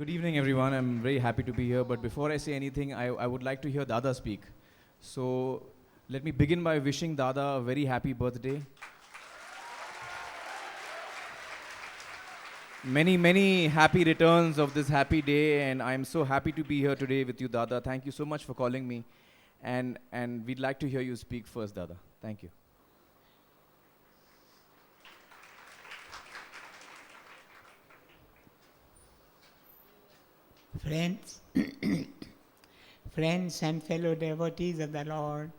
Good evening, everyone. I'm very happy to be here. But before I say anything, I would like to hear Dada speak. So let me begin by wishing Dada a very happy birthday. Many, many happy returns of this happy day, and I'm so happy to be here today with you, Dada. Thank you so much for calling me. And we'd like to hear you speak first, Dada. Thank you. Friends, friends and fellow devotees of the Lord,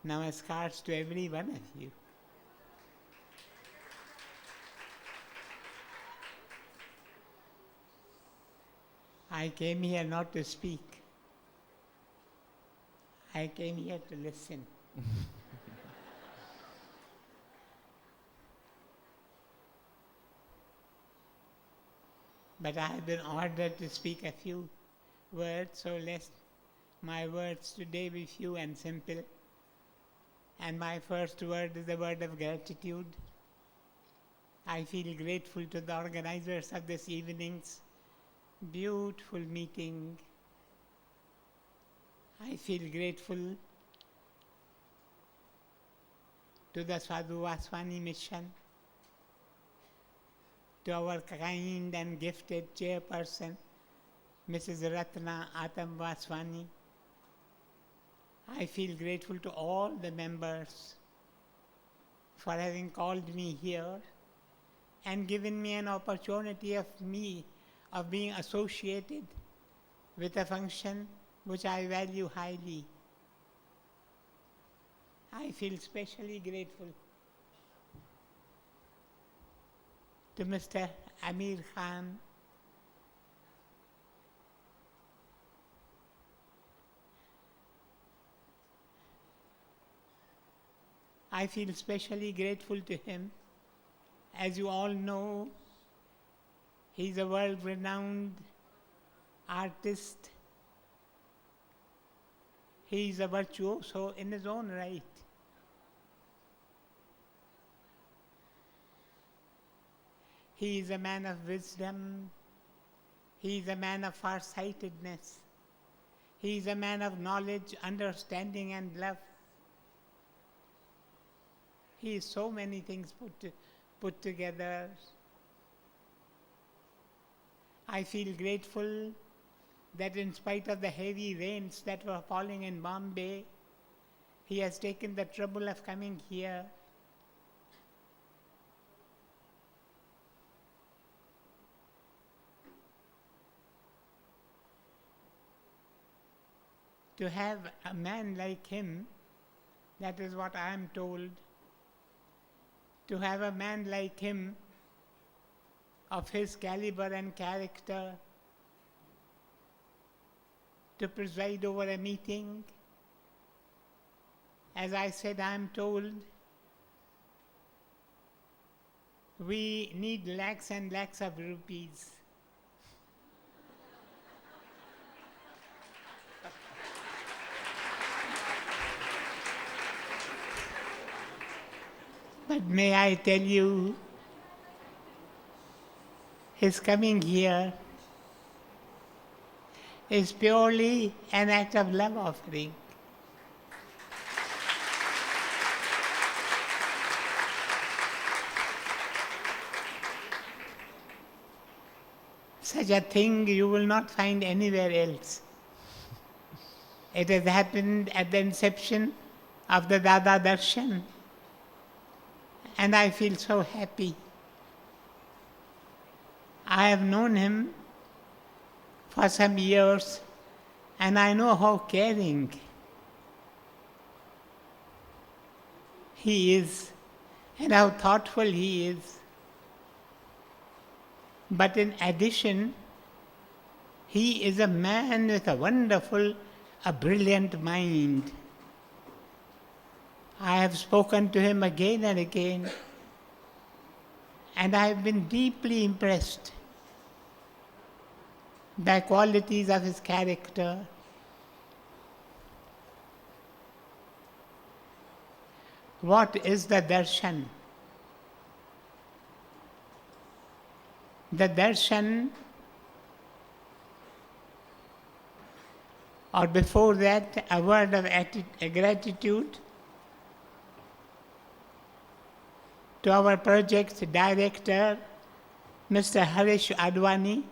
namaskars to every one of you. I came here not to speak. I came here to listen. But I have been ordered to speak a few words, so let my words today be few and simple. And my first word is a word of gratitude. I feel grateful to the organizers of this evening's beautiful meeting. I feel grateful to the Sadhu Vaswani Mission, to our kind and gifted chairperson, Mrs. Ratna Atam Vaswani. I feel grateful to all the members for having called me here and given me an opportunity of being associated with a function which I value highly. I feel especially grateful to Mr. Aamir Khan, I feel especially grateful to him. As you all know, he's a world-renowned artist. He's a virtuoso in his own right. He is a man of wisdom. He is a man of farsightedness. He is a man of knowledge, understanding, and love. He is so many things put together. I feel grateful that in spite of the heavy rains that were falling in Bombay, he has taken the trouble of coming here. To have a man like him, that is what I am told, to have a man like him of his caliber and character to preside over a meeting. As I said, I am told we need lakhs and lakhs of rupees. But may I tell you, his coming here is purely an act of love offering. Such a thing you will not find anywhere else. It has happened at the inception of the Dada Darshan. And I feel so happy. I have known him for some years, and I know how caring he is and how thoughtful he is. But in addition, he is a man with a brilliant mind. I have spoken to him again and again, and I have been deeply impressed by qualities of his character. What is the darshan? the darshan, or before that, a word of gratitude to our project director, Mr. Harish Advani,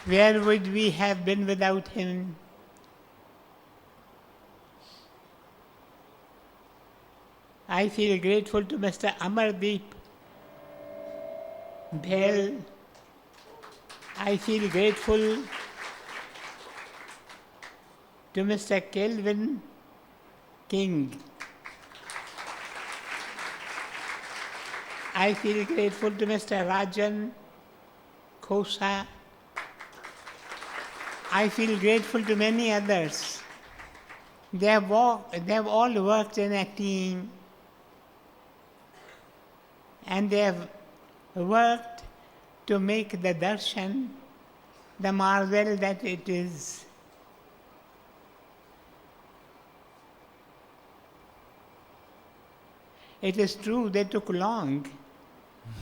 where would we have been without him? I feel grateful to Mr. Amardeep Bhel. I feel grateful to Mr. Kelvin King. I feel grateful to Mr. Rajan Khosa. I feel grateful to many others. They have all worked in a team, and they have worked to make the darshan the marvel that it is. It is true they took long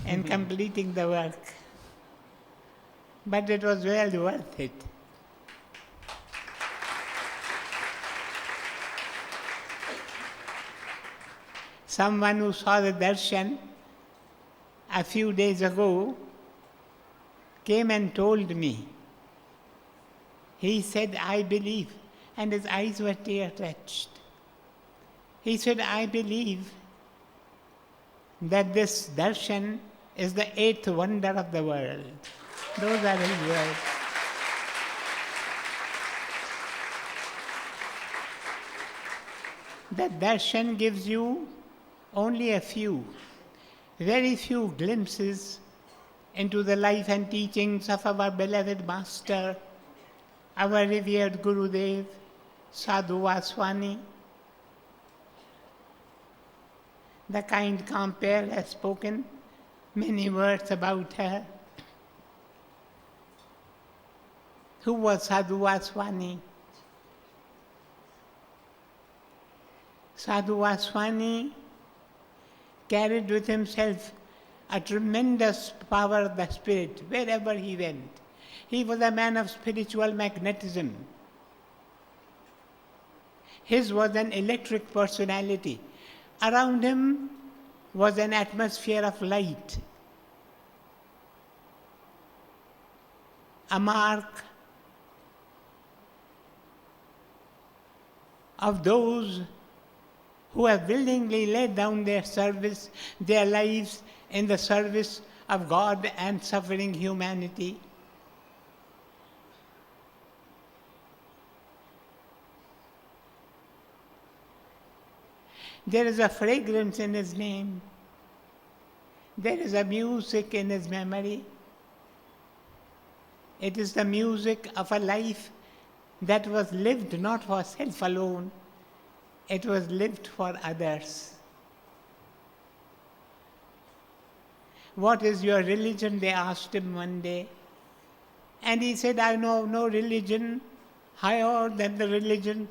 in completing the work, but it was well worth it. Someone who saw the darshan a few days ago came and told me. He said, I believe, and his eyes were tear-touched. He said, I believe that this darshan is the eighth wonder of the world. Those are his words. The darshan gives you only a few, very few glimpses into the life and teachings of our beloved Master, our revered Gurudev, Sadhu Vaswani. The kind compere has spoken many words about her. Who was Sadhu Vaswani? Sadhu Vaswani carried with himself a tremendous power of the spirit wherever he went. He was a man of spiritual magnetism. His was an electric personality. Around him was an atmosphere of light, a mark of those who have willingly laid down their service, their lives in the service of God and suffering humanity. There is a fragrance in his name. There is a music in his memory. It is the music of a life that was lived not for self alone, it was lived for others. What is your religion? They asked him one day. And he said, I know no religion higher than the religion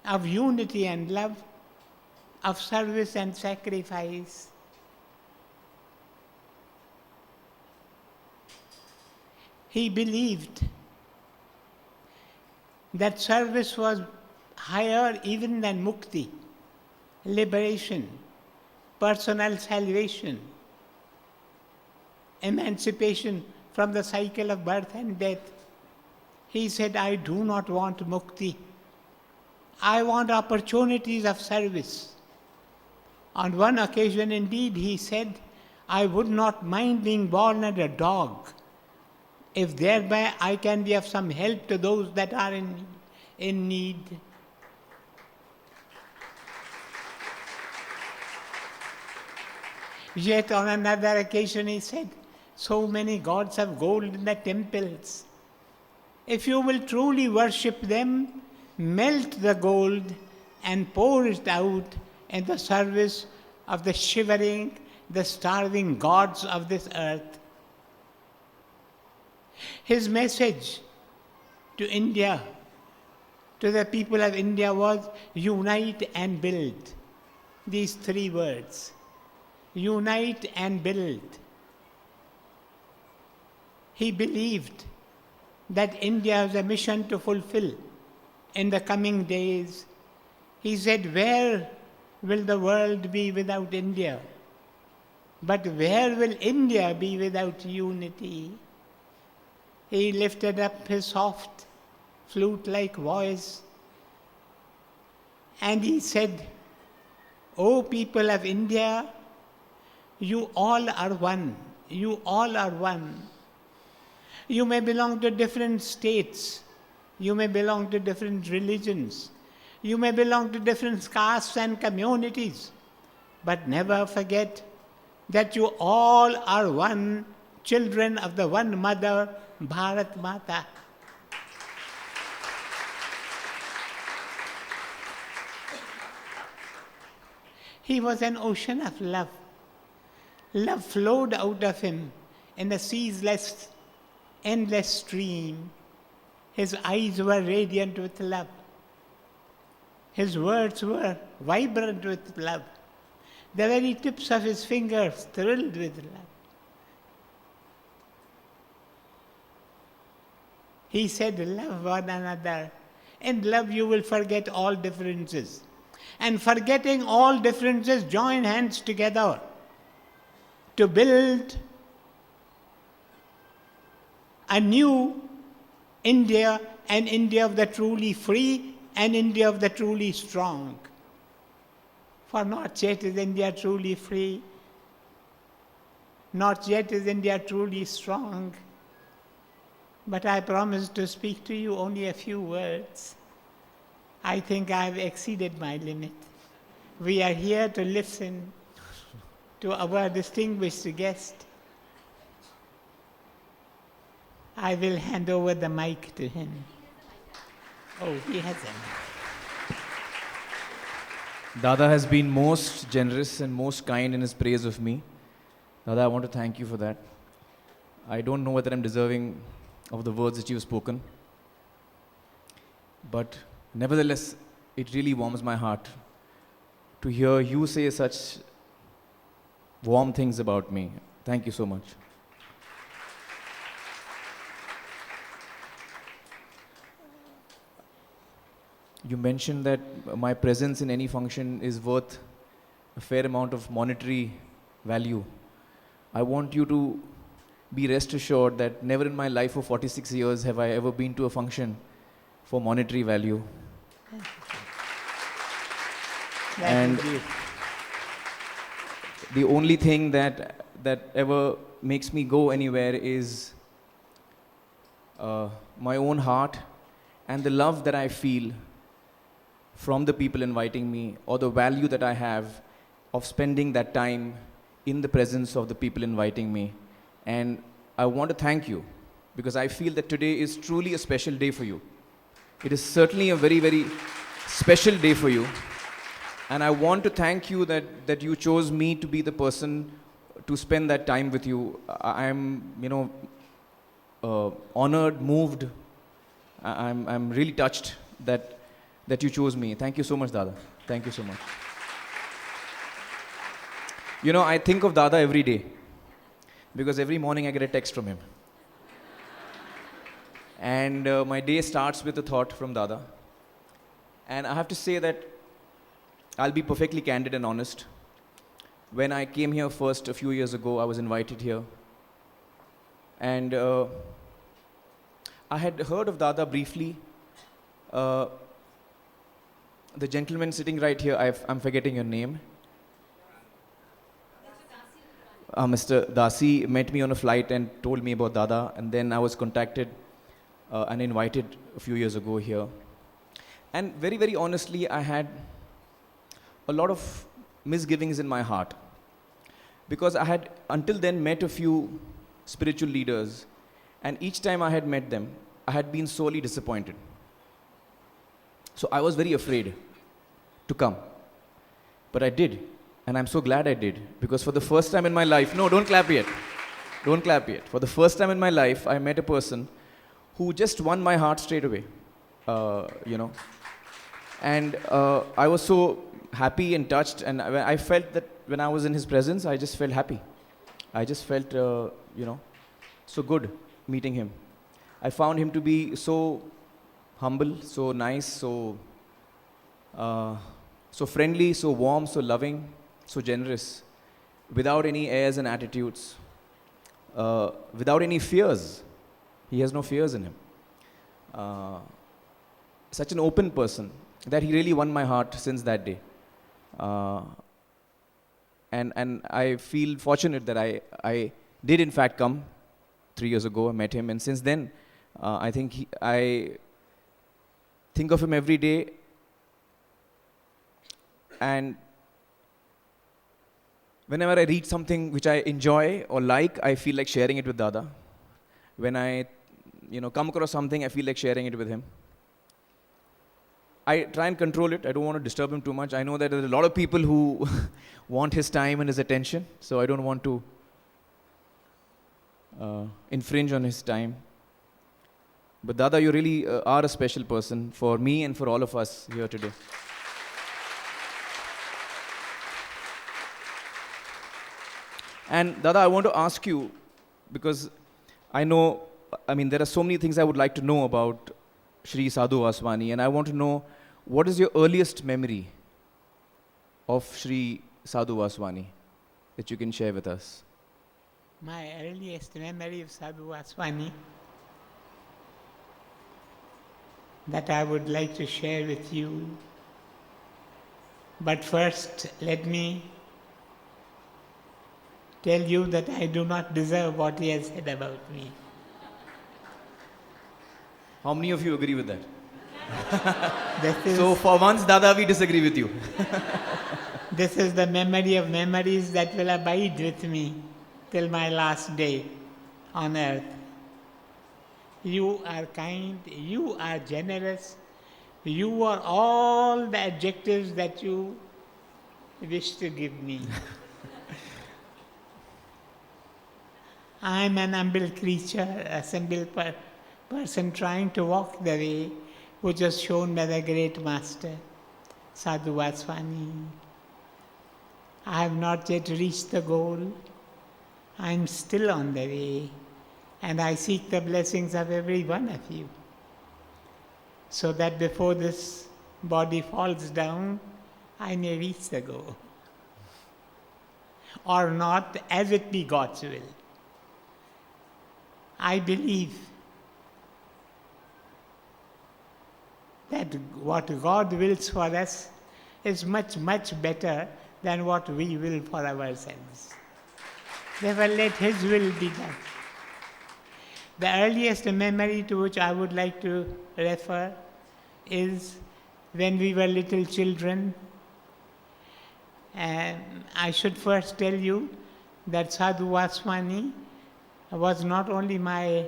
of unity and love, of service and sacrifice. He believed that service was higher even than mukti, liberation, personal salvation, emancipation from the cycle of birth and death. He said, I do not want mukti. I want opportunities of service. On one occasion, indeed, he said, I would not mind being born as a dog, if thereby I can be of some help to those that are in need. Yet on another occasion he said, so many gods of gold in the temples. If you will truly worship them, melt the gold and pour it out in the service of the shivering, the starving gods of this earth. His message to India to the people of India was unite and build. These three words. Unite and build. He believed that India has a mission to fulfill in the coming days. He said, where will the world be without India? But where will India be without unity? He lifted up his soft, flute-like voice and he said, O people of India, you all are one. You all are one. You may belong to different states. You may belong to different religions. You may belong to different castes and communities. But never forget that you all are one, children of the one mother, Bharat Mata. He was an ocean of love. Love flowed out of him in a ceaseless, endless stream. His eyes were radiant with love. His words were vibrant with love. The very tips of his fingers thrilled with love. He said, love one another. In love you will forget all differences. And forgetting all differences, join hands together to build a new India, an India of the truly free, an India of the truly strong. For not yet is India truly free, not yet is India truly strong. But I promise to speak to you only a few words. I think I have exceeded my limit. We are here to listen to our distinguished guest. I will hand over the mic to him. Oh, he has a mic. Dada has been most generous and most kind in his praise of me. Dada, I want to thank you for that. I don't know whether I'm deserving of the words that you've spoken, but nevertheless, it really warms my heart to hear you say such warm things about me. Thank you so much. You mentioned that my presence in any function is worth a fair amount of monetary value. I want you to be rest assured that never in my life of 46 years have I ever been to a function for monetary value. And the only thing that ever makes me go anywhere is my own heart and the love that I feel from the people inviting me, or the value that I have of spending that time in the presence of the people inviting me. And I want to thank you, because I feel that today is truly a special day for you. It is certainly a very, very special day for you. And I want to thank you that you chose me to be the person to spend that time with you. I'm, honored, moved. I'm really touched that you chose me. Thank you so much, Dada. Thank you so much. I think of Dada every day, because every morning I get a text from him. And my day starts with a thought from Dada. And I have to say that I'll be perfectly candid and honest. When I came here first a few years ago, I was invited here. And I had heard of Dada briefly. The gentleman sitting right here, I'm forgetting your name. Mr. Dasi met me on a flight and told me about Dada, and then I was contacted and invited a few years ago here. And very, very honestly, I had a lot of misgivings in my heart, because I had until then met a few spiritual leaders, and each time I had met them, I had been sorely disappointed. So I was very afraid to come. But I did. And I'm so glad I did. Because for the first time in my life, no, don't clap yet. Don't clap yet. For the first time in my life, I met a person who just won my heart straight away. you know. And I was so happy and touched, and I felt that when I was in his presence, I just felt happy. I just felt, so good meeting him. I found him to be so humble, so nice, so friendly, so warm, so loving, so generous, without any airs and attitudes, without any fears. He has no fears in him. Such an open person that he really won my heart since that day. And I feel fortunate that I did in fact come 3 years ago. I met him, and since then, I think of him every day, and whenever I read something which I enjoy or like, I feel like sharing it with Dada. When I, come across something, I feel like sharing it with him. I try and control it. I don't want to disturb him too much. I know that there are a lot of people who want his time and his attention, so I don't want to infringe on his time. But Dada, you really are a special person for me and for all of us here today. And Dada, I want to ask you, because there are so many things I would like to know about Shri Sadhu Vaswani, and I want to know, what is your earliest memory of Shri Sadhu Vaswani that you can share with us? My earliest memory of Sadhu Vaswani that I would like to share with you. But first, let me tell you that I do not deserve what he has said about me. How many of you agree with that? This So for once, Dada, we disagree with you. this is the memory of memories that will abide with me till my last day on earth. You are kind, you are generous, you are all the adjectives that you wish to give me. I am an humble creature, a simple person trying to walk the way which was shown by the great master, Sadhu Vaswani. I have not yet reached the goal. I am still on the way, and I seek the blessings of every one of you, so that before this body falls down, I may reach the goal. Or not, as it be God's will. I believe that what God wills for us is much, much better than what we will for ourselves. Therefore, let His will be done. The earliest memory to which I would like to refer is when we were little children. And I should first tell you that Sadhu Vaswani was not only my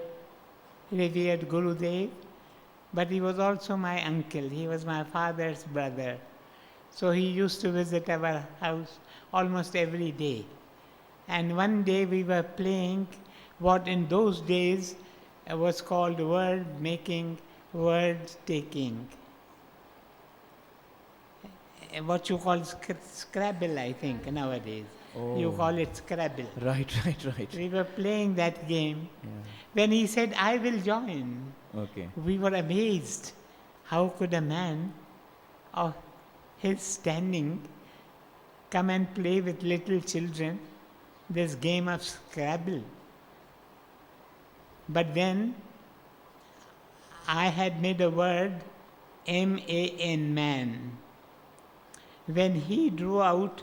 revered Gurudev, but he was also my uncle. He was my father's brother. So he used to visit our house almost every day. And one day we were playing what in those days was called word making, word taking. What you call Scrabble, I think, nowadays. Oh. You call it Scrabble. Right. We were playing that game. Yeah. When he said, I will join, Okay. we were amazed. How could a man of his standing come and play with little children this game of Scrabble? But then I had made a word, M-A-N, man. When he drew out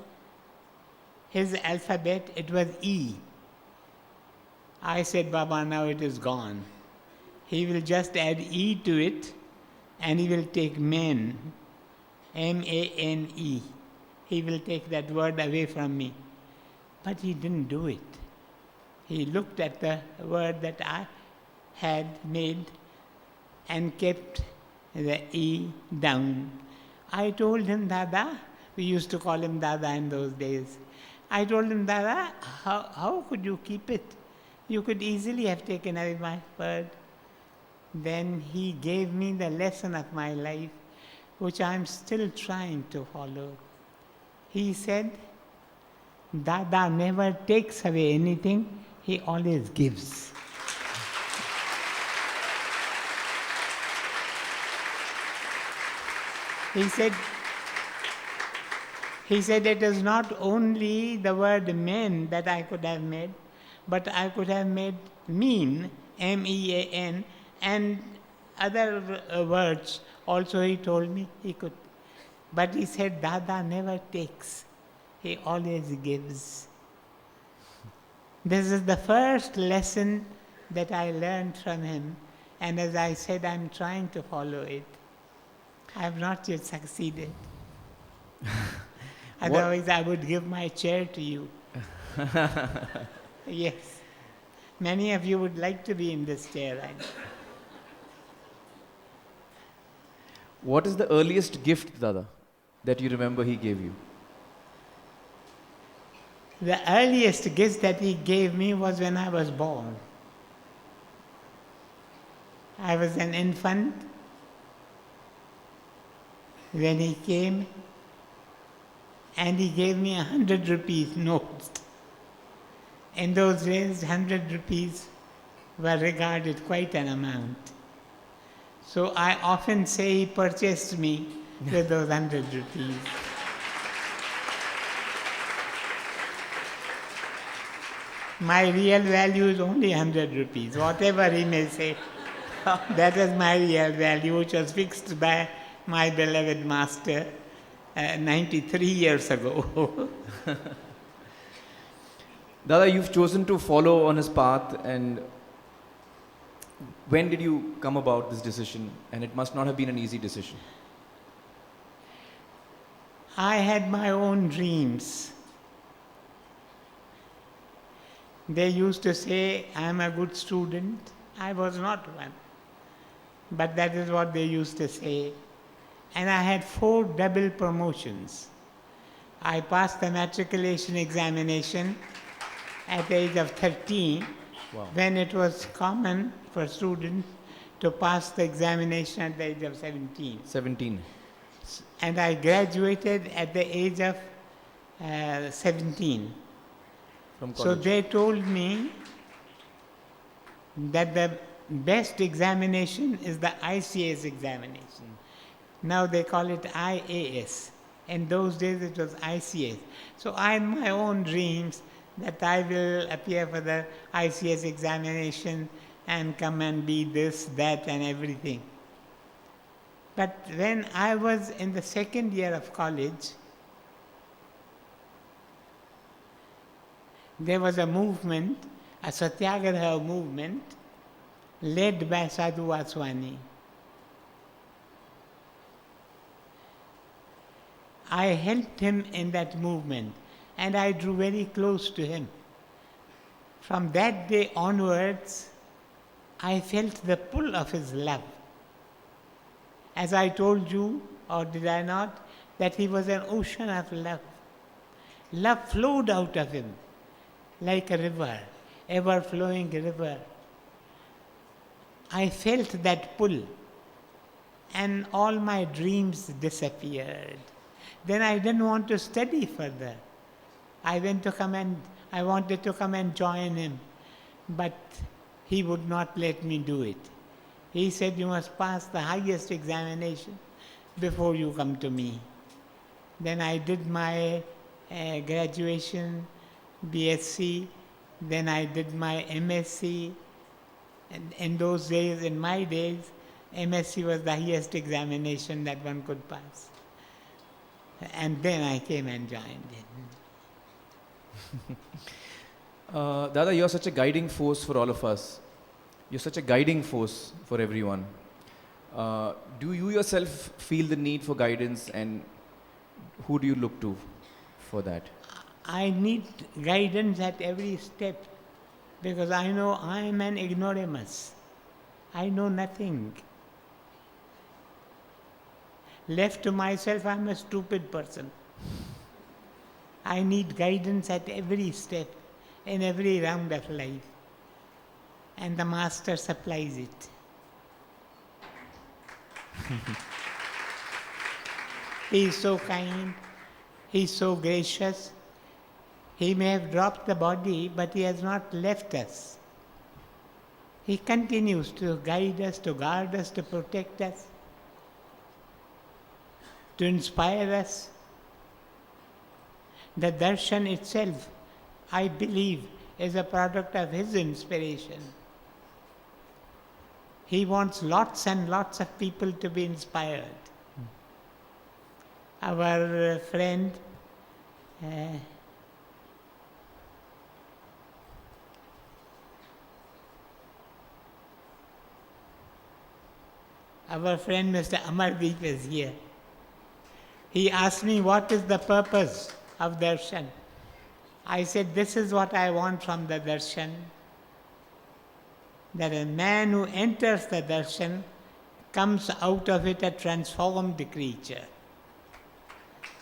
his alphabet, it was E. I said, Baba, now it is gone. He will just add E to it, and he will take man, M-A-N-E. He will take that word away from me. But he didn't do it. He looked at the word that I had made and kept the E down. I told him, Dada, we used to call him Dada in those days. I told him, Dada, how could you keep it? You could easily have taken away my word. then he gave me the lesson of my life, which I'm still trying to follow. He said, Dada never takes away anything, he always gives. He said it is not only the word men that I could have made, but I could have made mean, M-E-A-N, and other words also he told me he could. But he said, Dada never takes, he always gives. This is the first lesson that I learned from him, and as I said, I'm trying to follow it. I have not yet succeeded. Otherwise, I would give my chair to you. Yes. Many of you would like to be in this chair, I know. What is the earliest gift, Dada, that you remember he gave you? The earliest gift that he gave me was when I was born. I was an infant when he came, and he gave me 100 rupees notes. In those days, 100 rupees were regarded quite an amount. So I often say he purchased me with those 100 rupees. My real value is only 100 rupees. Whatever he may say, that is my real value, which was fixed by my beloved master 93 years ago. Dada, you've chosen to follow on his path, and when did you come about this decision? And it must not have been an easy decision. I had my own dreams. They used to say, I'm a good student. I was not one. But that is what they used to say. And I had 4 double promotions. I passed the matriculation examination at the age of 13, Wow. when it was common for students to pass the examination at the age of 17. 17. And I graduated at the age of 17. From So college. they told me that the best examination is the ICS examination. Now they call it IAS. In those days it was ICS. So I had my own dreams that I will appear for the ICS examination and come and be this, that and everything. But when I was in the second year of college, there was a movement, a Satyagraha movement, led by Sadhu Vaswani. I helped him in that movement, and I drew very close to him. From that day onwards, I felt the pull of his love. As I told you, or did I not, that he was an ocean of love. Love flowed out of him like a river, ever-flowing river. I felt that pull, and all my dreams disappeared. Then I didn't want to study further. I wanted to come and join him, but he would not let me do it. He said, you must pass the highest examination before you come to me. Then I did my graduation, BSc, then I did my MSc. And in those days, in my days, MSc was the highest examination that one could pass. And then I came and joined him. Dada, you're such a guiding force for all of us. You're such a guiding force for everyone. Do you yourself feel the need for guidance, and who do you look to for that? I need guidance at every step, because I know I am an ignoramus. I know nothing. Left to myself, I am a stupid person. I need guidance at every step, in every round of life. And the Master supplies it. He is so kind, he is so gracious. He may have dropped the body, but he has not left us. He continues to guide us, to guard us, to protect us, to inspire us. The darshan itself, I believe, is a product of his inspiration. He wants lots and lots of people to be inspired. Our friend, Mr. Amardeep is here. He asked me, what is the purpose of darshan? I said, this is what I want from the darshan. That a man who enters the darshan comes out of it a transformed creature.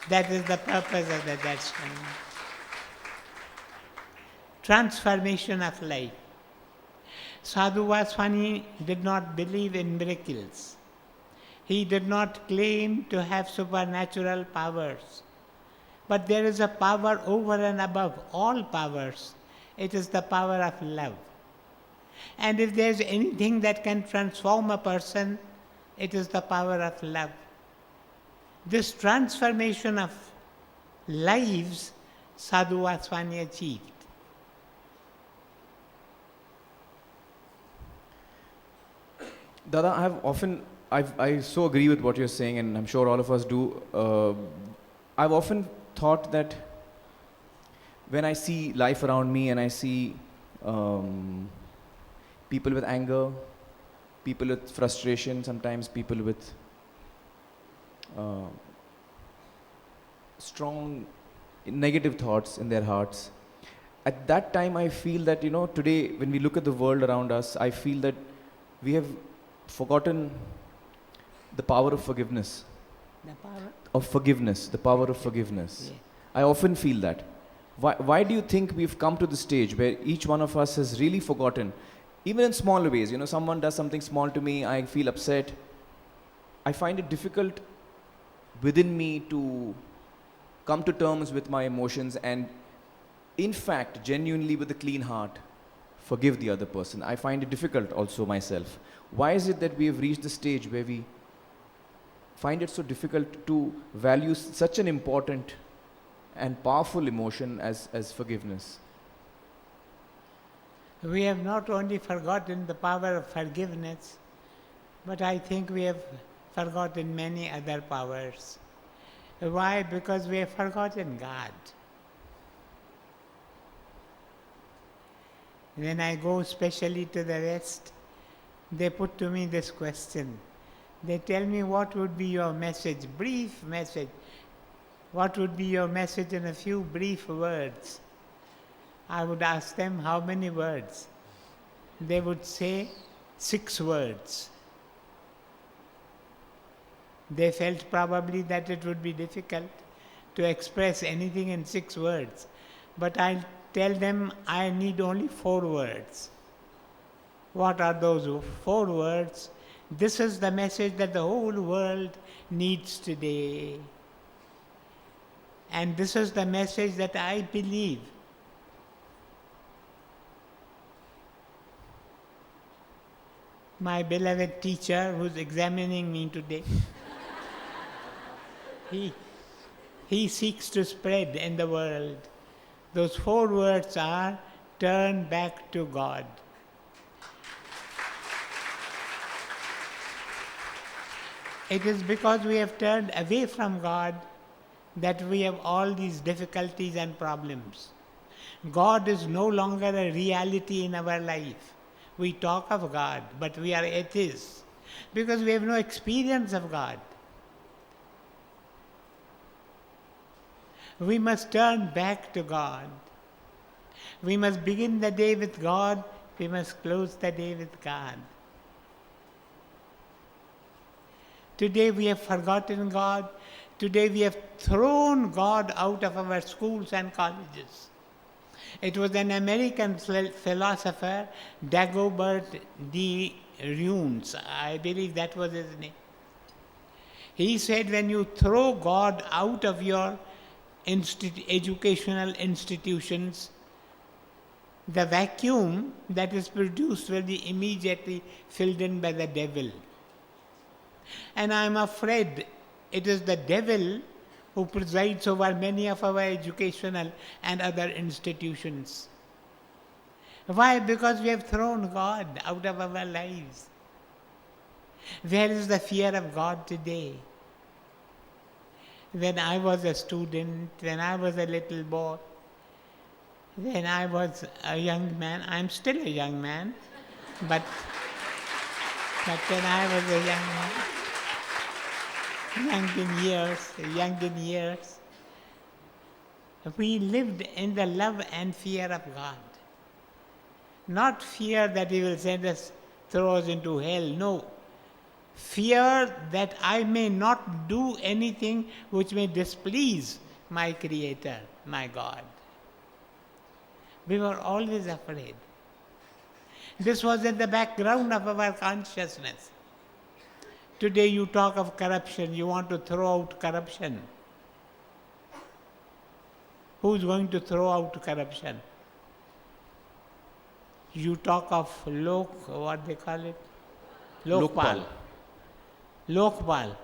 That is the purpose of the darshan. Transformation of life. Sadhu Vaswani did not believe in miracles. He did not claim to have supernatural powers. But there is a power over and above all powers. It is the power of love. And if there is anything that can transform a person, it is the power of love. This transformation of lives, Sadhu Vaswani achieved. Dada, I so agree with what you're saying, and I'm sure all of us do. I've often thought that when I see life around me and I see people with anger, people with frustration, sometimes people with strong negative thoughts in their hearts, at that time I feel that, today when we look at the world around us, I feel that we have forgotten the power of forgiveness. The power? The power of forgiveness. Yeah. I often feel that. Why do you think we've come to the stage where each one of us has really forgotten, even in small ways, someone does something small to me, I feel upset. I find it difficult within me to come to terms with my emotions and, in fact, genuinely with a clean heart, forgive the other person. I find it difficult also myself. Why is it that we have reached the stage where we find it so difficult to value such an important and powerful emotion as forgiveness? We have not only forgotten the power of forgiveness, but I think we have forgotten many other powers. Why? Because we have forgotten God. When I go specially to the West, they put to me this question. They tell me, what would be your message, brief message. What would be your message in a few brief words? I would ask them, how many words? They would say 6 words. They felt probably that it would be difficult to express anything in 6 words. But I'll tell them I need only 4 words. What are those 4 words? This is the message that the whole world needs today. And this is the message that I believe my beloved teacher who's examining me today, he seeks to spread in the world. Those 4 words are, turn back to God. It is because we have turned away from God that we have all these difficulties and problems. God is no longer a reality in our life. We talk of God, but we are atheists because we have no experience of God. We must turn back to God. We must begin the day with God. We must close the day with God. Today we have forgotten God. Today we have thrown God out of our schools and colleges. It was an American philosopher, Dagobert de Runes, I believe that was his name. He said when you throw God out of your educational institutions, the vacuum that is produced will be immediately filled in by the devil. And I am afraid it is the devil who presides over many of our educational and other institutions. Why? Because we have thrown God out of our lives. Where is the fear of God today? When I was a student, when I was a little boy, when I was a young man, I'm still a young man, but when I was a young man, young in years, we lived in the love and fear of God. Not fear that He will send us, throw us into hell, no. Fear that I may not do anything which may displease my Creator, my God. We were always afraid. This was in the background of our consciousness. Today you talk of corruption, you want to throw out corruption. Who's going to throw out corruption? You talk of what they call it? Lokpal. Lokpal.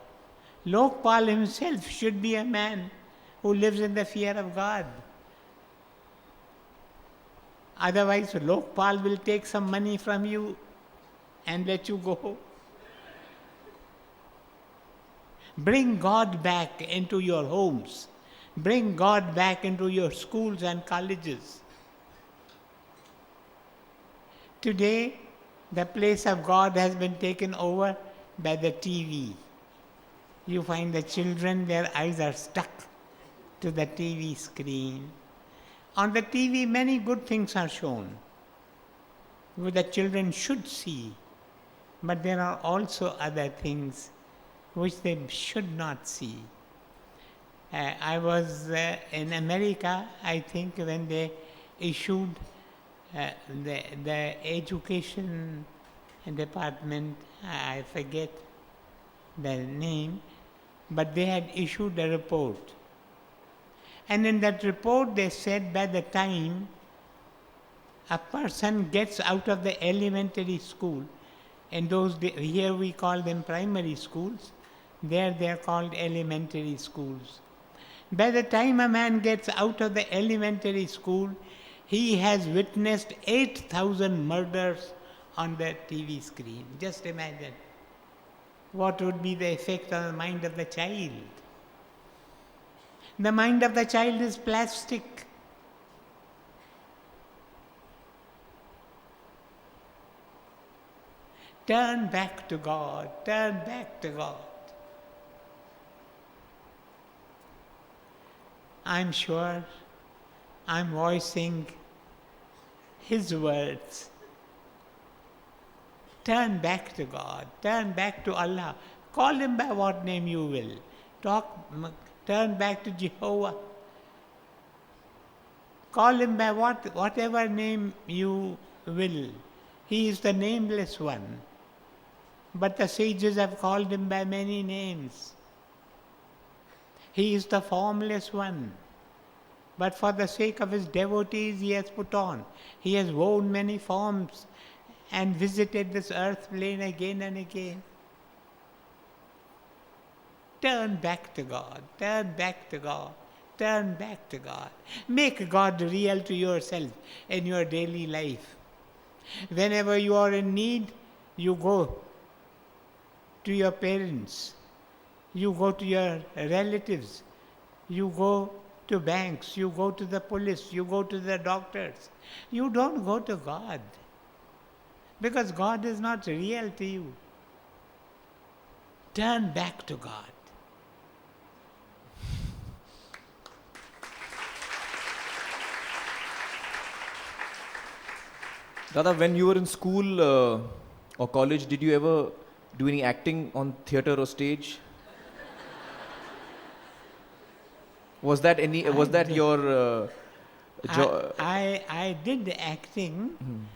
Lokpal himself should be a man who lives in the fear of God. Otherwise, Lokpal will take some money from you and let you go. Bring God back into your homes. Bring God back into your schools and colleges. Today, the place of God has been taken over by the TV. You find the children, their eyes are stuck to the TV screen. On the TV, many good things are shown, which the children should see. But there are also other things which they should not see. I was in America, I think, when they issued the education department, I forget the name, but they had issued a report. And in that report they said by the time a person gets out of the elementary school, in those days, here we call them primary schools, there they are called elementary schools. By the time a man gets out of the elementary school, he has witnessed 8,000 murders on the TV screen. Just imagine what would be the effect on the mind of the child. The mind of the child is plastic. Turn back to God. Turn back to God. I'm sure I'm voicing His words. Turn back to God. Turn back to Allah. Call Him by what name you will. Turn back to Jehovah. Call Him by whatever name you will. He is the nameless one. But the sages have called Him by many names. He is the formless one. But for the sake of His devotees, He has put on. He has worn many forms and visited this earth plane again and again. Turn back to God. Turn back to God. Turn back to God. Make God real to yourself in your daily life. Whenever you are in need, you go to your parents. You go to your relatives. You go to banks. You go to the police. You go to the doctors. You don't go to God. Because God is not real to you. Turn back to God. Dada, when you were in school or college, did you ever do any acting on theatre or stage? Was that your job? I did acting,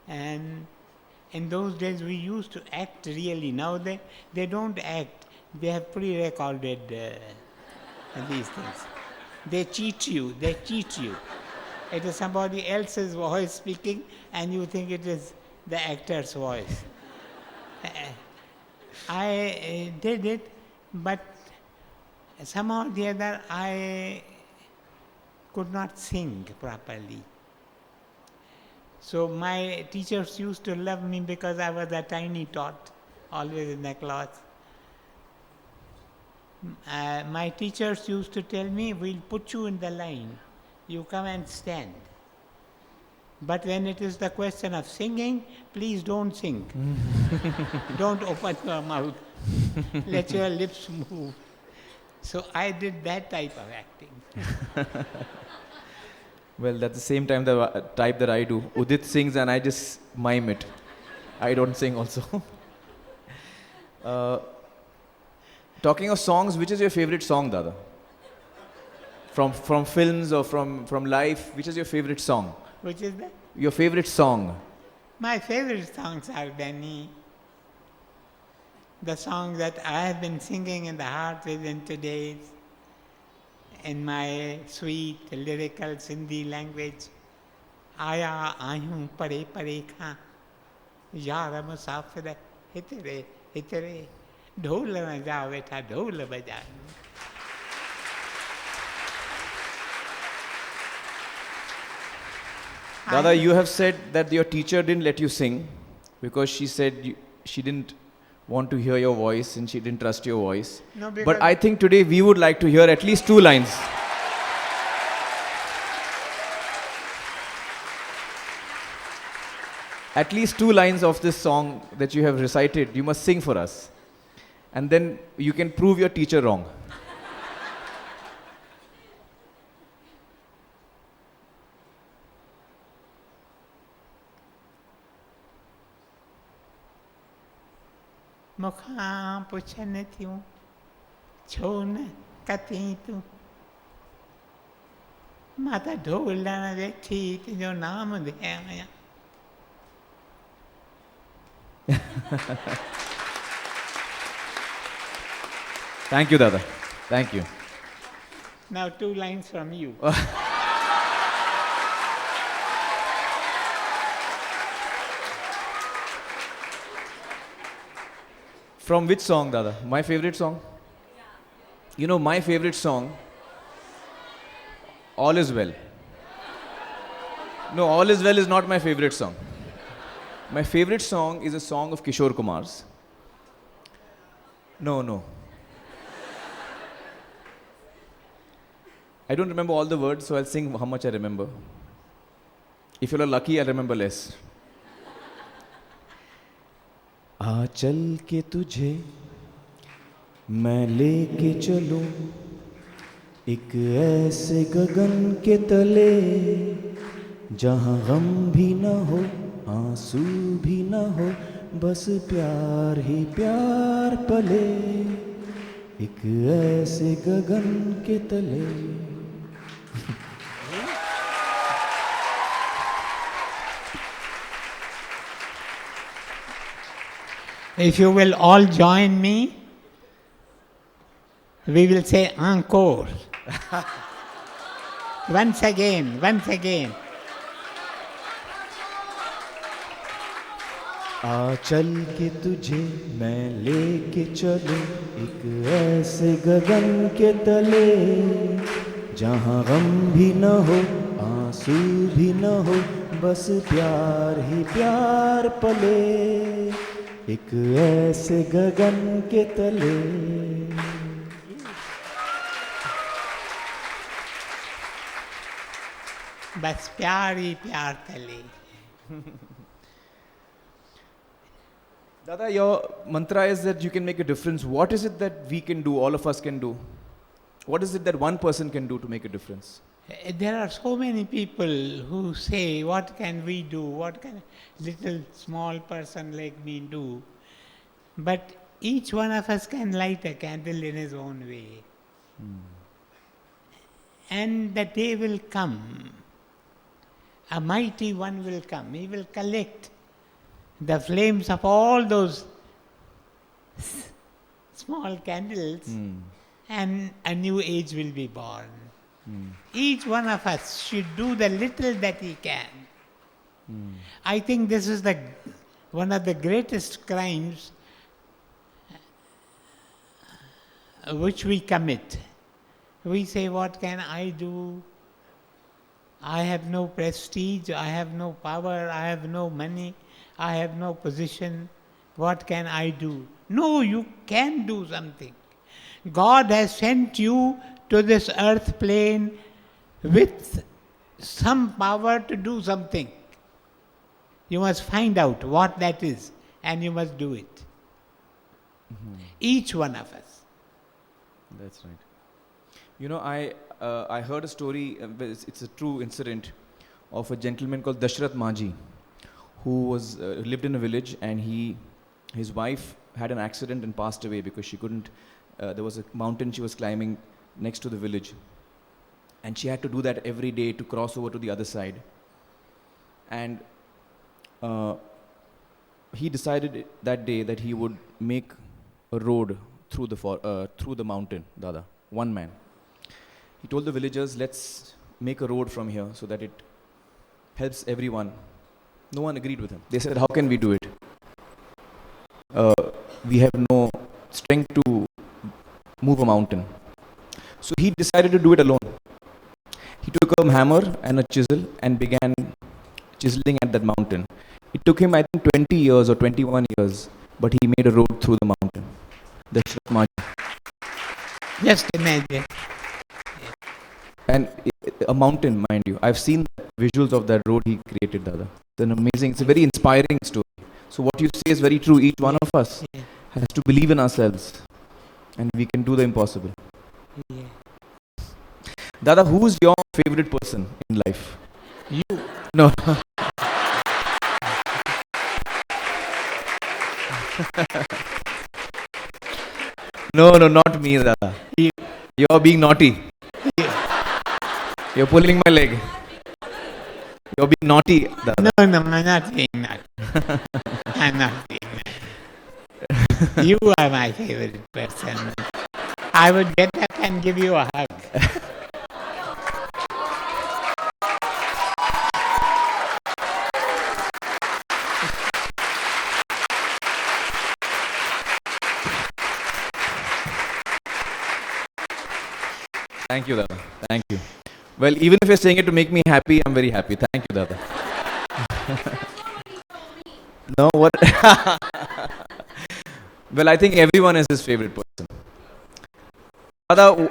and in those days we used to act really. Now they don't act. They have pre-recorded these things. They cheat you. They cheat you. It is somebody else's voice speaking, and you think it is the actor's voice. I did it, but somehow or the other I could not sing properly. So my teachers used to love me because I was a tiny tot, always in the class. My teachers used to tell me, we'll put you in the line. You come and stand. But when it is the question of singing, please don't sing. Don't open your mouth. Let your lips move. So I did that type of acting. Well, that's the same type that I do. Udit sings and I just mime it. I don't sing also. Talking of songs, which is your favorite song, Dada? From films or from life, which is your favorite song? Which is that? Your favorite song? My favorite songs are many. The songs that I have been singing in the heart within today, in my sweet lyrical Sindhi language. Aya ayun pare pare kha, yara musafir hitere hitere, dhol na ja betha dhol baja. Dada, you have said that your teacher didn't let you sing because she said she didn't want to hear your voice and she didn't trust your voice. No, because But I think today we would like to hear at least 2 lines. At least 2 lines of this song that you have recited, you must sing for us. And then you can prove your teacher wrong. Mukha puchhan thiyu, chon kati tu. Mata dhol na bethi tujo naam de aaya. Thank you, Dada. Thank you. Now 2 lines from you. From which song, Dada? My favorite song? You know, my favorite song, All Is Well. No, All Is Well is not my favorite song. My favorite song is a song of Kishore Kumar's. No. I don't remember all the words, so I'll sing how much I remember. If you're lucky, I'll remember less. आ चल के तुझे मैं लेके चलूं एक ऐसे गगन के तले जहां गम भी न हो आंसू भी न हो बस प्यार ही प्यार पले एक ऐसे गगन के तले. If you will all join me, we will say encore. Once again. आ चल के तुझे मैं लेके चलूं एक ऐसे गगन के तले जहां गम भी न हो आंसू भी न हो बस प्यार ही प्यार पले एक ऐसे गगन के तले. बस प्यार ही प्यार तले. Dada, your mantra is that you can make a difference. What is it that we can do, all of us can do? What is it that one person can do to make a difference? There are so many people who say, what can we do? What can a little small person like me do? But each one of us can light a candle in his own way. And the day will come. A mighty one will come. He will collect the flames of all those small candles, and a new age will be born. Each one of us should do the little that he can. I think this is one of the greatest crimes which we commit. We say, what can I do? I have no prestige, I have no power, I have no money, I have no position. What can I do? No, you can do something. God has sent you to this earth plane with some power to do something. You must find out what that is and you must do it. Each one of us. That's right. You know, I heard a story, it's a true incident, of a gentleman called Dashrath Maji, who was lived in a village, and his wife had an accident and passed away because she couldn't, there was a mountain she was climbing next to the village, and she had to do that every day to cross over to the other side. And he decided that day that he would make a road through the mountain, Dada, one man. He told the villagers, let's make a road from here so that it helps everyone. No one agreed with him. They said, how can we do it? We have no strength to move a mountain. So he decided to do it alone. He took a hammer and a chisel and began chiseling at that mountain. It took him, I think, 20 years or 21 years, but he made a road through the mountain. The Shrat Maji. Just imagine. And a mountain, mind you. I've seen visuals of that road he created, Dada. It's an amazing, it's a very inspiring story. So what you say is very true. Each one of us has to believe in ourselves, and we can do the impossible. Dada, who is your favorite person in life? You. No. No, not me, Dada. You're being naughty. You're pulling my leg. You're being naughty, Dada. No, I'm not being naughty. I'm not being naughty. You are my favorite person. I would get up and give you a hug. Thank you, Dada. Thank you. Well, even if you're saying it to make me happy, I'm very happy. Thank you, Dada. No, what? Well, I think everyone is his favorite person. Dada,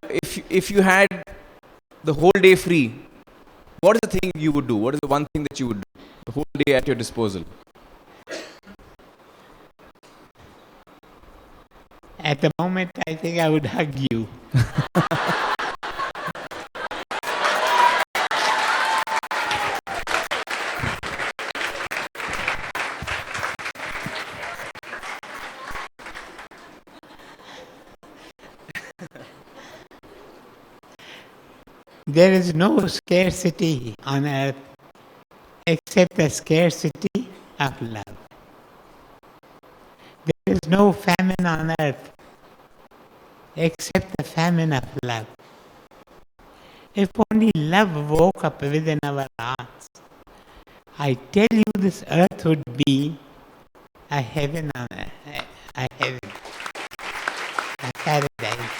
if you had the whole day free, what is the thing you would do? What is the one thing that you would do? The whole day at your disposal. At the moment, I think I would hug you. There is no scarcity on earth except the scarcity of love. There is no famine on earth except the famine of love. If only love woke up within our hearts, I tell you this earth would be a heaven on earth, a heaven, a paradise.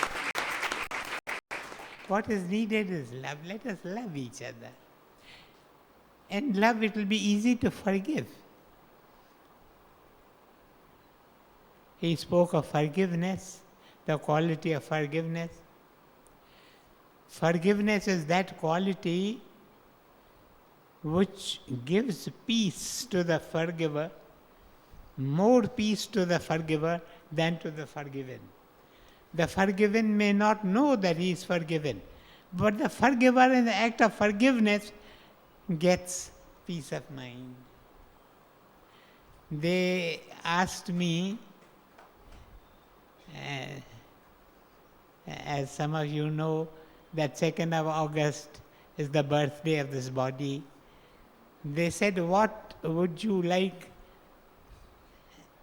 What is needed is love. Let us love each other. And love, it will be easy to forgive. He spoke of forgiveness, the quality of forgiveness. Forgiveness is that quality which gives peace to the forgiver, more peace to the forgiver than to the forgiven. The forgiven may not know that he is forgiven, but the forgiver in the act of forgiveness gets peace of mind. They asked me, as some of you know, that 2nd of August is the birthday of this body. They said, what would you like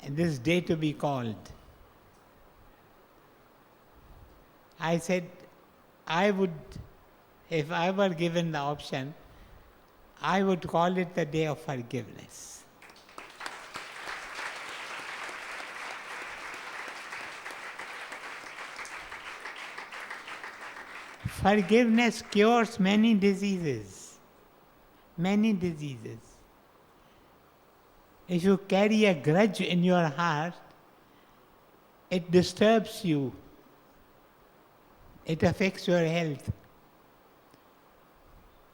this day to be called? I said, I would, if I were given the option, I would call it the day of forgiveness. Forgiveness cures many diseases. Many diseases. If you carry a grudge in your heart, it disturbs you. It affects your health.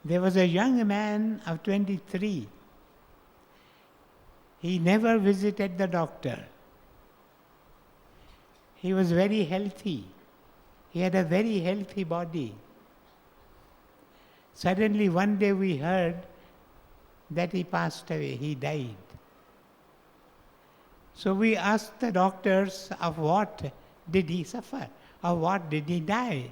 There was a young man of 23. He never visited the doctor. He was very healthy. He had a very healthy body. Suddenly one day we heard that he passed away, he died. So we asked the doctors, of what did he suffer? Of what did he die?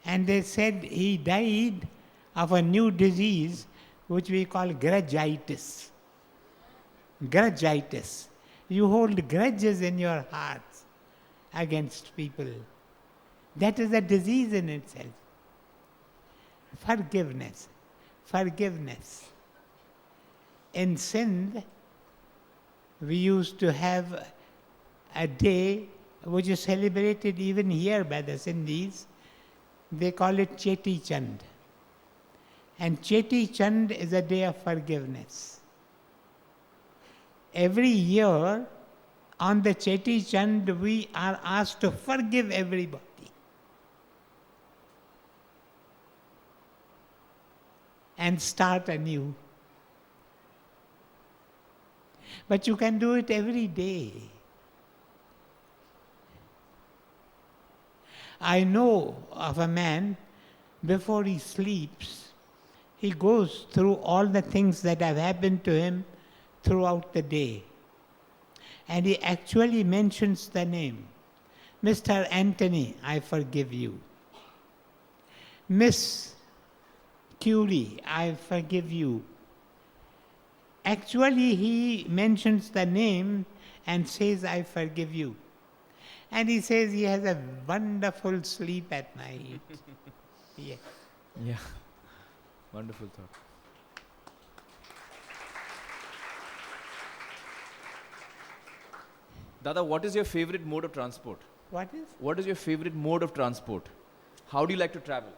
And they said he died of a new disease which we call grudgitis. Grudgitis. You hold grudges in your hearts against people. That is a disease in itself. Forgiveness. Forgiveness. In Sindh, we used to have a day which is celebrated even here by the Sindhis. They call it Cheti Chand. And Cheti Chand is a day of forgiveness. Every year on the Cheti Chand we are asked to forgive everybody. And start anew. But you can do it every day. I know of a man, before he sleeps, he goes through all the things that have happened to him throughout the day. And he actually mentions the name. Mr. Anthony, I forgive you. Miss Curie, I forgive you. Actually, he mentions the name and says, I forgive you. And he says he has a wonderful sleep at night. Yeah. Yeah. Wonderful thought. Dada, what is your favorite mode of transport? What is? What is your favorite mode of transport? How do you like to travel?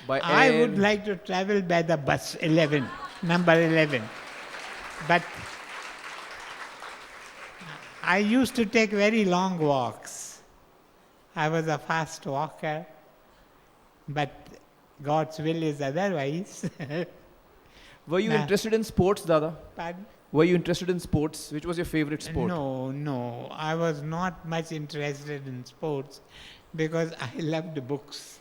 By I air? would like to travel by the bus 11, number 11. But I used to take very long walks. I was a fast walker, but God's will is otherwise. Were you interested in sports, Dada? Pardon? Were you interested in sports? Which was your favorite sport? No. I was not much interested in sports because I loved books.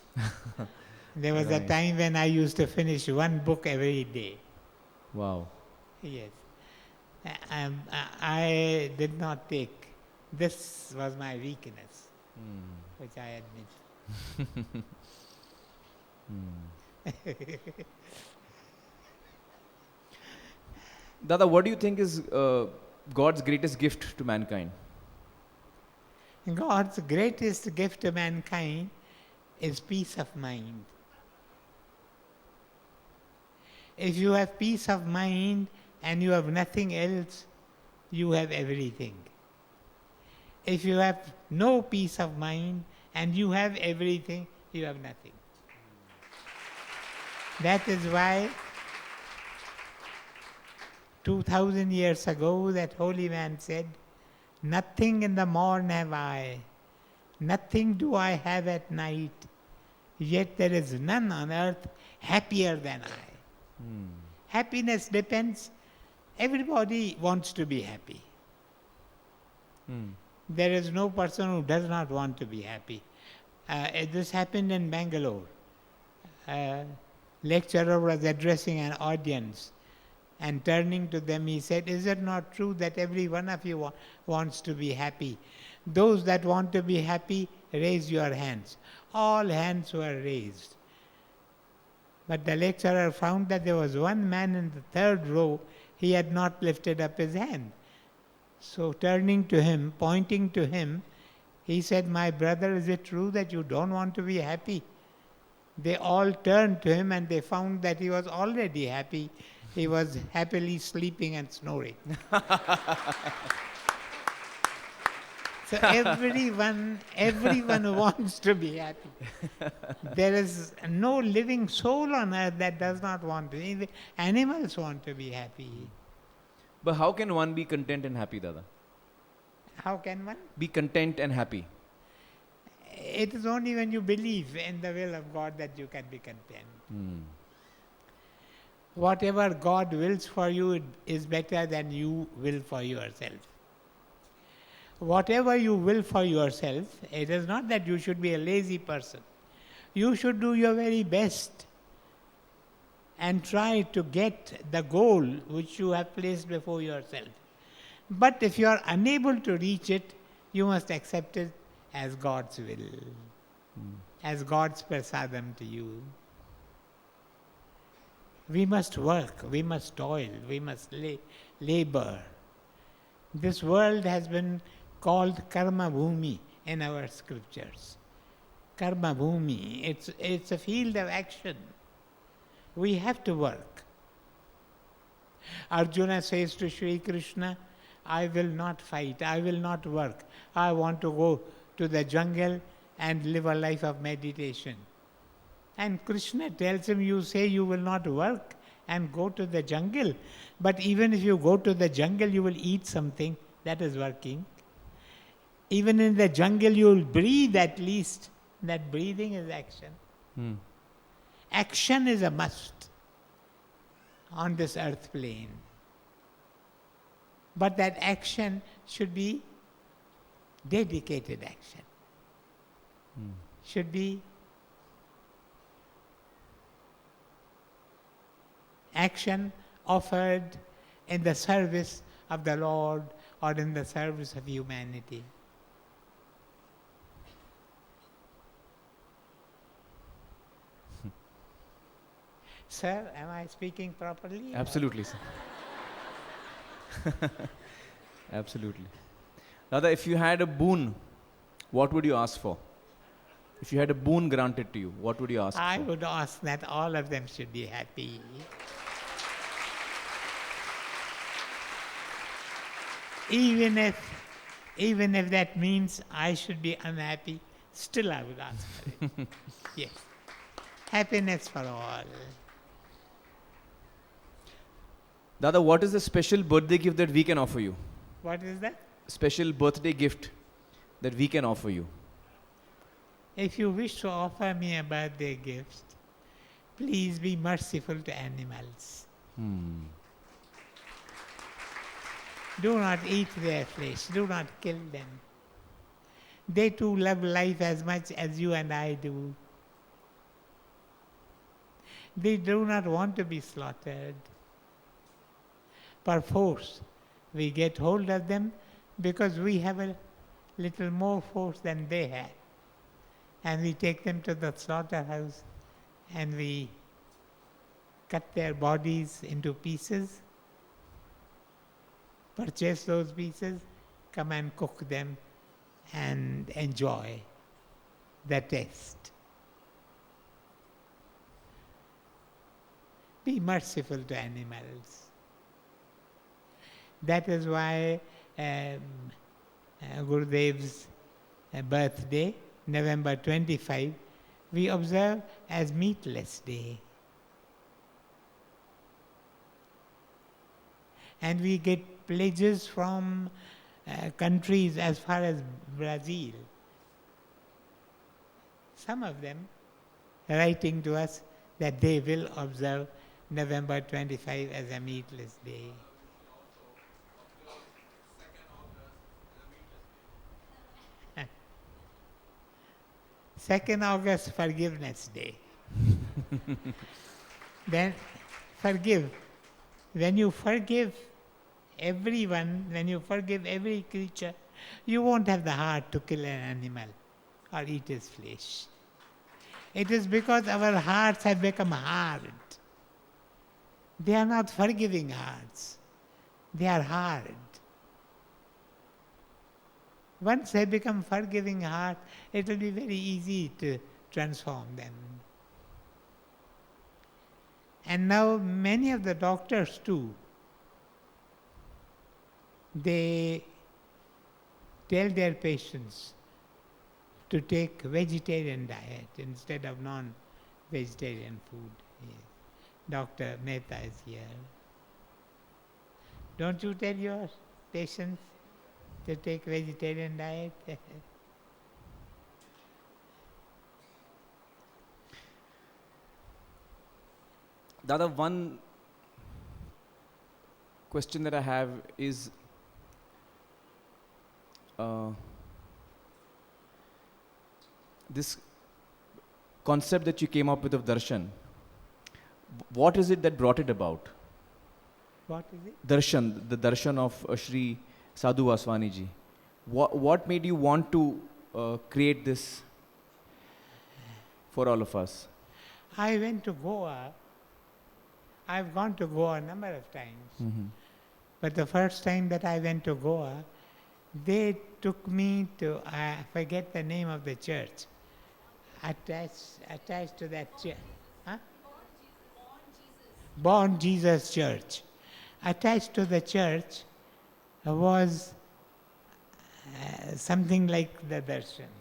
There was a time when I used to finish one book every day. Wow. Yes. I did not take. This was my weakness, which I admit. Dada, what do you think is God's greatest gift to mankind? God's greatest gift to mankind is peace of mind. If you have peace of mind and you have nothing else, you have everything. If you have no peace of mind and you have everything, you have nothing. That is why 2000 years ago that holy man said, nothing in the morn have I, nothing do I have at night, yet there is none on earth happier than I. Happiness depends, everybody wants to be happy. There is no person who does not want to be happy. This happened in Bangalore. A lecturer was addressing an audience and turning to them he said, is it not true that every one of you wants to be happy? Those that want to be happy, raise your hands. All hands were raised. But the lecturer found that there was one man in the third row, he had not lifted up his hand. So turning to him, pointing to him, He said, "My brother, is it true that you don't want to be happy?" They all turned to him and they found that he was already happy. He was happily sleeping and snoring. So everyone wants to be happy. There is no living soul on earth that does not want to. Even animals want to be happy. But how can one be content and happy, Dada? How can one? Be content and happy. It is only when you believe in the will of God that you can be content. Whatever God wills for you is better than you will for yourself. Whatever you will for yourself, it is not that you should be a lazy person. You should do your very best and try to get the goal which you have placed before yourself. But if you are unable to reach it, you must accept it as God's will, as God's prasadam to you. We must work, we must toil, we must labor. This world has been called karma bhumi in our scriptures. Karma bhumi, it's a field of action. We have to work. Arjuna says to Sri Krishna, "I will not fight, I will not work. I want to go to the jungle and live a life of meditation." And Krishna tells him, "You say you will not work and go to the jungle, but even if you go to the jungle, you will eat something. That is working. Even in the jungle, you will breathe at least. That breathing is action." Action is a must on this earth plane. But that action should be dedicated action. Should be action offered in the service of the Lord or in the service of humanity. Sir, am I speaking properly? Absolutely, sir. Absolutely. Dada, if you had a boon, what would you ask for? If you had a boon granted to you, what would you ask I for? would ask that all of them should be happy. Even if that means I should be unhappy, still I would ask for it. Yes. Happiness for all. Dada, what is the special birthday gift that we can offer you? What is that? Special birthday gift that we can offer you. If you wish to offer me a birthday gift, please be merciful to animals. Do not eat their flesh. Do not kill them. They too love life as much as you and I do. They do not want to be slaughtered. Perforce, we get hold of them because we have a little more force than they have. And we take them to the slaughterhouse and we cut their bodies into pieces, purchase those pieces, come and cook them and enjoy the taste. Be merciful to animals. That is why Gurudev's birthday, November 25, we observe as Meatless Day. And we get pledges from countries as far as Brazil. Some of them writing to us that they will observe November 25 as a Meatless Day. 2nd August, Forgiveness Day. Then forgive. When you forgive everyone, when you forgive every creature, you won't have the heart to kill an animal or eat its flesh. It is because our hearts have become hard. They are not forgiving hearts. They are hard. once they become forgiving heart, it will be very easy to transform them. And now many of the doctors too, they tell their patients to take vegetarian diet instead of non-vegetarian food. Yes. Dr. Mehta is here. Don't you tell your patients to take vegetarian diet? Dada, one question that I have is this concept that you came up with of Darshan. What is it that brought it about? What is it? Darshan, the Darshan of Shri Sadhu Vaswani ji. What made you want to create this for all of us? I went to Goa. I've gone to Goa a number of times. Mm-hmm. But the first time that I went to Goa, they took me to, I forget the name of the church, attached to that church. Huh? Born Jesus Church. Attached to the church was something like the Darshan.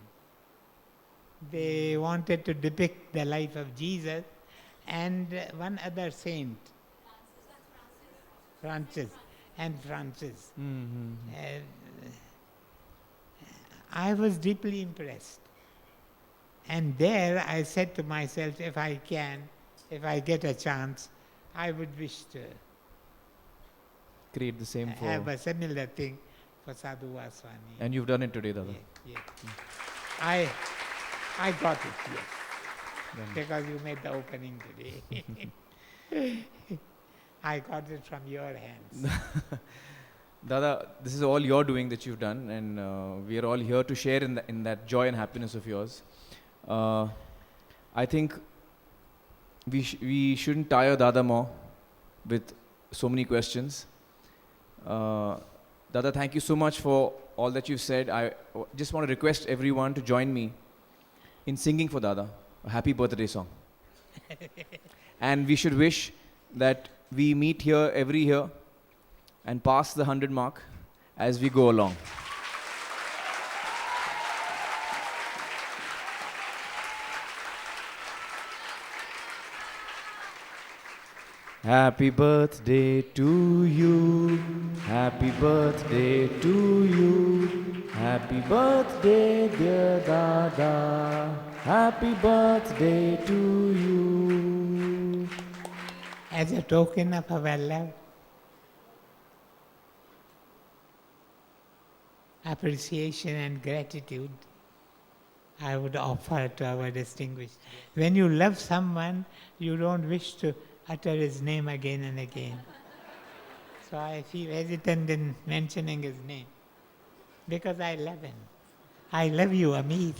They wanted to depict the life of Jesus and one other saint, Francis. Mm-hmm. I was deeply impressed. And there I said to myself, if I get a chance, I would wish to Create the same for... have a similar thing for Sadhu Vaswani. And you've done it today, Dada. Yeah. I got it, yes. Because you made the opening today. I got it from your hands. Dada, this is all you're doing that you've done, and we are all here to share in that joy and happiness of yours. I think we shouldn't tire Dada more with so many questions. Dada, thank you so much for all that you've said. I just want to request everyone to join me in singing for Dada a happy birthday song. And we should wish that we meet here every year and pass the 100 mark as we go along. Happy birthday to you. Happy birthday to you. Happy birthday, dear Dada. Happy birthday to you. As a token of our love, appreciation and gratitude, I would offer to our distinguished. When you love someone, you don't wish to utter his name again and again. So I feel hesitant in mentioning his name because I love him. I love you, Aamir.